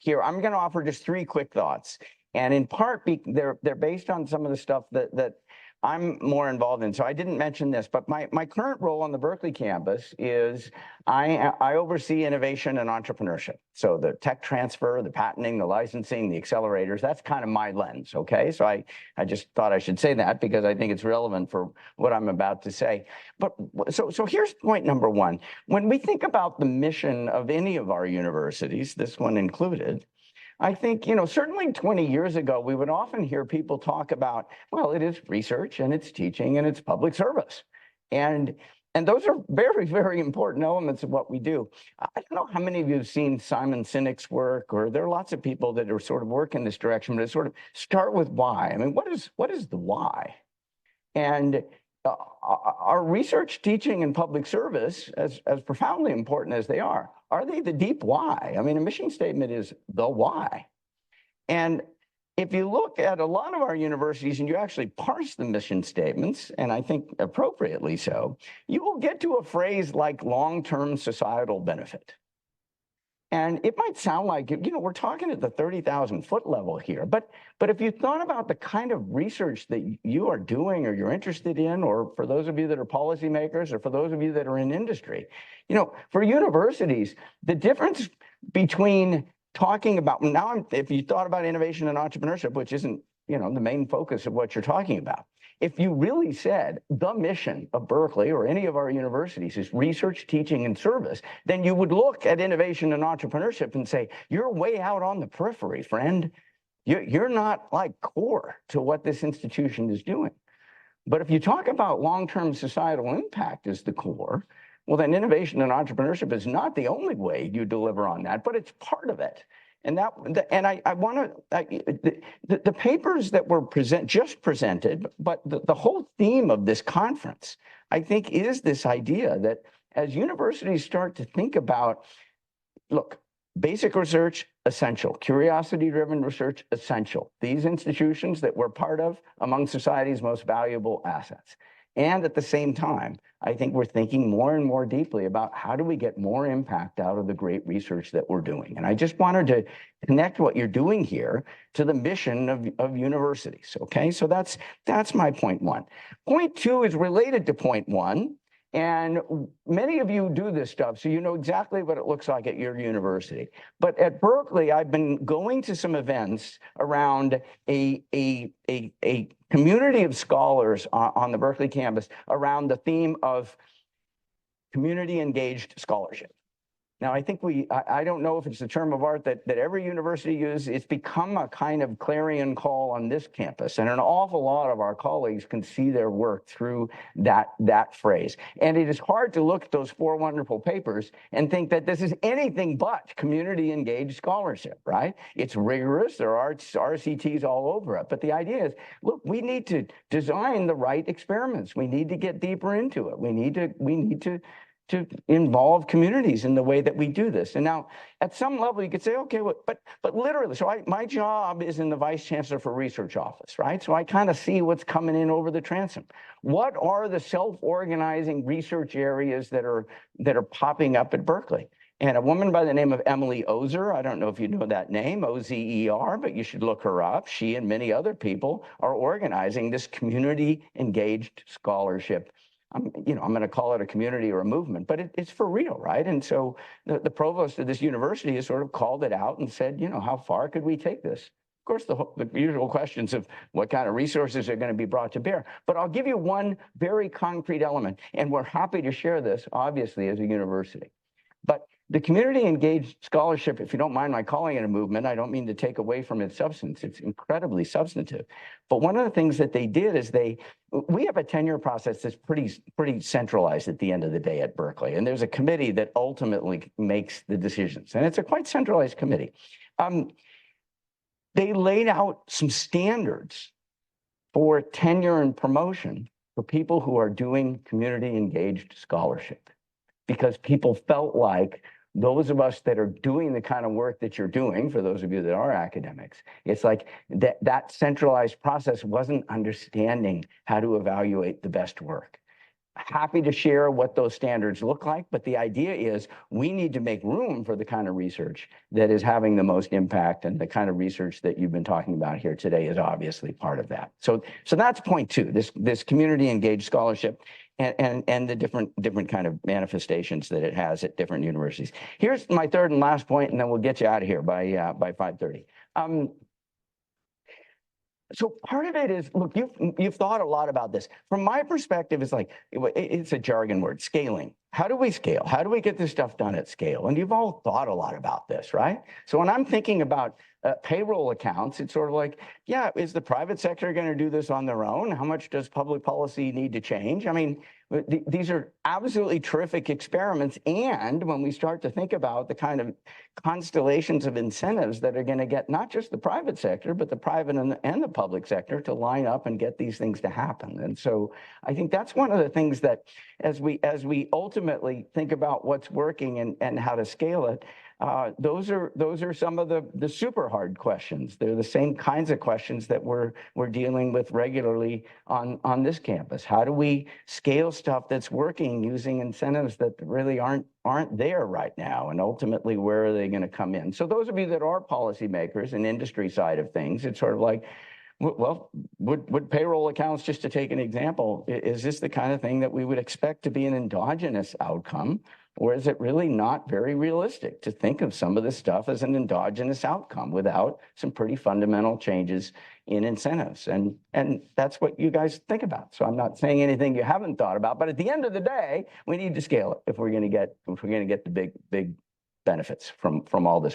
here. I'm going to offer just 3 quick thoughts. And in part, they're based on some of the stuff that I'm more involved in. So I didn't mention this, but my current role on the Berkeley campus is I oversee innovation and entrepreneurship. So the tech transfer, the patenting, the licensing, the accelerators, that's kind of my lens, okay? So I just thought I should say that because I think it's relevant for what I'm about to say. But so here's point number 1. When we think about the mission of any of our universities, this one included, I think, certainly 20 years ago, we would often hear people talk about, well, it is research and it's teaching and it's public service. And those are very, very important elements of what we do. I don't know how many of you have seen Simon Sinek's work, or there are lots of people that are sort of work in this direction, but it's sort of start with why. I mean, what is the why? And our research, teaching, and public service, as profoundly important as they are they the deep why? I mean, a mission statement is the why. And if you look at a lot of our universities and you actually parse the mission statements, and I think appropriately so, you will get to a phrase like long-term societal benefit. And it might sound like, we're talking at the 30,000-foot level here, but if you thought about the kind of research that you are doing or you're interested in, or for those of you that are policymakers, or for those of you that are in industry, for universities, the difference between talking about, if you thought about innovation and entrepreneurship, which isn't, the main focus of what you're talking about, if you really said the mission of Berkeley or any of our universities is research, teaching, and service, then you would look at innovation and entrepreneurship and say, you're way out on the periphery, friend. You're not like core to what this institution is doing. But if you talk about long-term societal impact as the core, well, then innovation and entrepreneurship is not the only way you deliver on that, but it's part of it. And I want to, the papers that were just presented, but the whole theme of this conference, I think, is this idea that as universities start to think about, look, basic research, essential. Curiosity-driven research, essential. These institutions that we're part of, among society's most valuable assets. And at the same time, I think we're thinking more and more deeply about how do we get more impact out of the great research that we're doing. And I just wanted to connect what you're doing here to the mission of universities, okay? So that's my point 1. Point 2 is related to point 1. And many of you do this stuff, so you know exactly what it looks like at your university. But at Berkeley, I've been going to some events around a community of scholars on the Berkeley campus around the theme of community-engaged scholarship. Now, I think I don't know if it's a term of art that every university uses. It's become a kind of clarion call on this campus, and an awful lot of our colleagues can see their work through that phrase. And it is hard to look at those 4 wonderful papers and think that this is anything but community-engaged scholarship, right? It's rigorous. There are RCTs all over it. But the idea is, look, we need to design the right experiments. We need to get deeper into it. We need to involve communities in the way that we do this. And now, at some level, you could say, okay, well, but literally, so my job is in the Vice Chancellor for Research Office, right? So I kind of see what's coming in over the transom. What are the self-organizing research areas that are popping up at Berkeley? And a woman by the name of Emily Ozer, I don't know if you know that name, Ozer, but you should look her up. She and many other people are organizing this community-engaged scholarship. I'm going to call it a community or a movement, but it's for real, right? And so the provost of this university has sort of called it out and said, how far could we take this? Of course, the usual questions of what kind of resources are going to be brought to bear. But I'll give you one very concrete element, and we're happy to share this, obviously, as a university. But the community-engaged scholarship, if you don't mind my calling it a movement, I don't mean to take away from its substance. It's incredibly substantive. But one of the things that they did is we have a tenure process that's pretty centralized at the end of the day at Berkeley. And there's a committee that ultimately makes the decisions. And it's a quite centralized committee. They laid out some standards for tenure and promotion for people who are doing community-engaged scholarship, because people felt like those of us that are doing the kind of work that you're doing, for those of you that are academics, it's like that centralized process wasn't understanding how to evaluate the best work. happy to share what those standards look like, but the idea is we need to make room for the kind of research that is having the most impact, and the kind of research that you've been talking about here today is obviously part of that. So that's point two, this community engaged scholarship and the different kind of manifestations that it has at different universities. Here's my third and last point, and then we'll get you out of here by 5:30. So part of it is, look, you've thought a lot about this. From my perspective, it's like, it's a jargon word, scaling. How do we scale? How do we get this stuff done at scale? And you've all thought a lot about this, right? So when I'm thinking about payroll accounts, it's sort of like, yeah, is the private sector going to do this on their own? How much does public policy need to change? I mean, these are absolutely terrific experiments. And when we start to think about the kind of constellations of incentives that are going to get not just the private sector, but the private and the public sector to line up and get these things to happen. And so I think that's one of the things that as we ultimately think about what's working and how to scale it, those are some of the super hard questions. They're the same kinds of questions that we're dealing with regularly on this campus. How do we scale stuff that's working using incentives that really aren't there right now? And ultimately, where are they going to come in? So those of you that are policymakers and industry side of things, it's sort of like, well, would payroll accounts, just to take an example, is this the kind of thing that we would expect to be an endogenous outcome? Or is it really not very realistic to think of some of this stuff as an endogenous outcome without some pretty fundamental changes in incentives? And that's what you guys think about. So I'm not saying anything you haven't thought about, but at the end of the day, we need to scale it if we're going to get the big benefits from all this work.